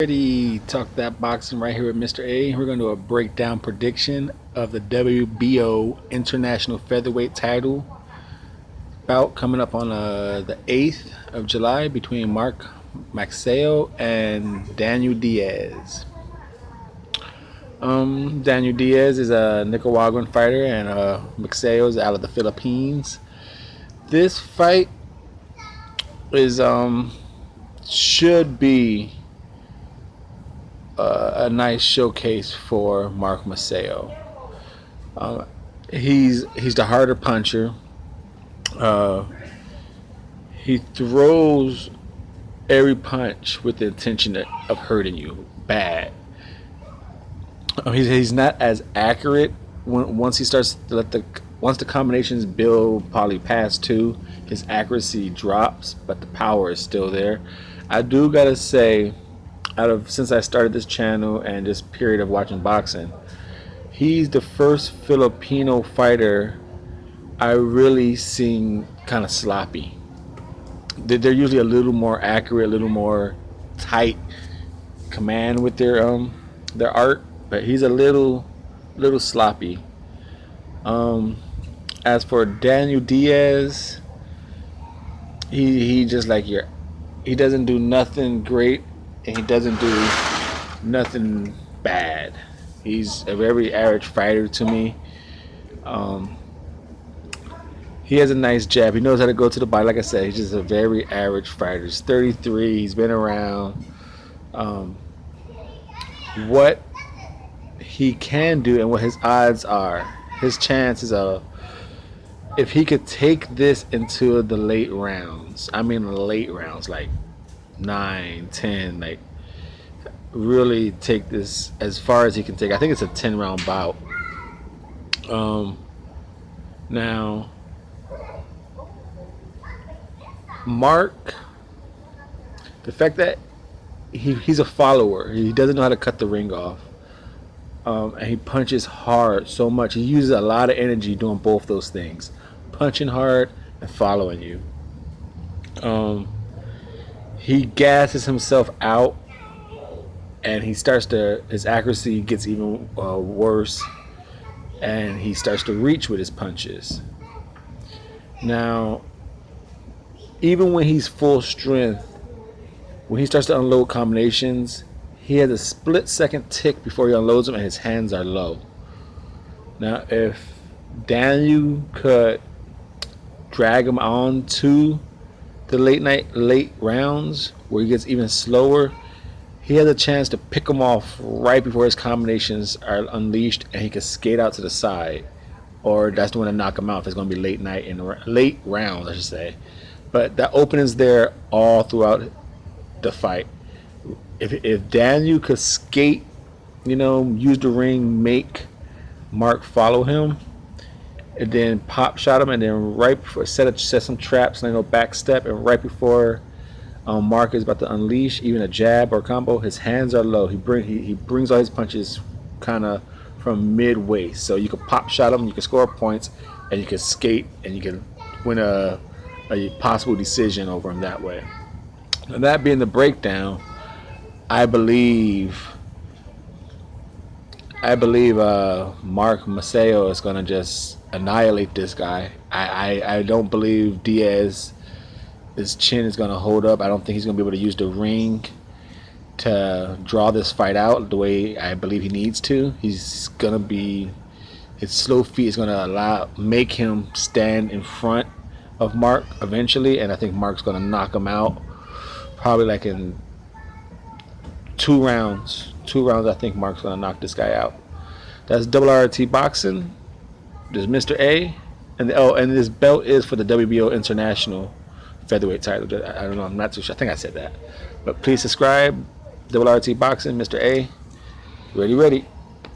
Ready to talk that boxing right here with Mr. A. We're going to do a breakdown prediction of the WBO International Featherweight title bout coming up on the 8th of July between Magsayo and Daniel Diaz. Daniel Diaz is a Nicaraguan fighter, and Magsayo is out of the Philippines. This fight is should be a nice showcase for Magsayo. He's the harder puncher. He throws every punch with the intention of hurting you bad. He's not as accurate once he starts to once the combinations build probably past two, his accuracy drops, but the power is still there. I do gotta say, since I started this channel and this period of watching boxing, he's the first Filipino fighter I really seen kind of sloppy. They're usually a little more accurate, a little more tight command with their art, but he's a little sloppy. As for Daniel Diaz, he just like he doesn't do nothing great and he doesn't do nothing bad. He's a very average fighter to me. He has a nice jab. He knows how to go to the body. Like I said, he's just a very average fighter. He's 33. He's been around. What he can do and what his odds are, his chances of, if he could take this into the late rounds, I mean late rounds, like 9, 10, like really take this as far as he can take. I think it's a 10-round bout. Now, Mark, the fact that he's a follower, he doesn't know how to cut the ring off, and he punches hard so much. He uses a lot of energy doing both those things, punching hard and following you. He gasses himself out, and his accuracy gets even worse, and he starts to reach with his punches. Now, even when he's full strength, when he starts to unload combinations, he has a split-second tick before he unloads them, and his hands are low. Now, if Daniel could drag him on to the late rounds where he gets even slower, he has a chance to pick him off right before his combinations are unleashed, and he can skate out to the side, or that's the one to knock him out if it's going to be late rounds, I should say. But that opening's there all throughout the fight. If Daniel could skate, use the ring, make Mark follow him, and then pop shot him, and then right before set some traps, back step, and right before Mark is about to unleash even a jab or combo, his hands are low. He brings all his punches kind of from midway, so you can pop shot him, you can score points, and you can skate, and you can win a possible decision over him that way. And that being the breakdown, I believe Mark Magsayo is going to just annihilate this guy. I don't believe Diaz, his chin is going to hold up. I don't think he's going to be able to use the ring to draw this fight out the way I believe he needs to. His slow feet is going to make him stand in front of Mark eventually, and I think Mark's going to knock him out probably like in 2 rounds. 2 rounds, I think Mark's going to knock this guy out. That's RRT Boxing. There's Mr. A. And this belt is for the WBO International Featherweight title. I don't know, I'm not too sure. I think I said that. But please subscribe. RRT Boxing, Mr. A. Ready.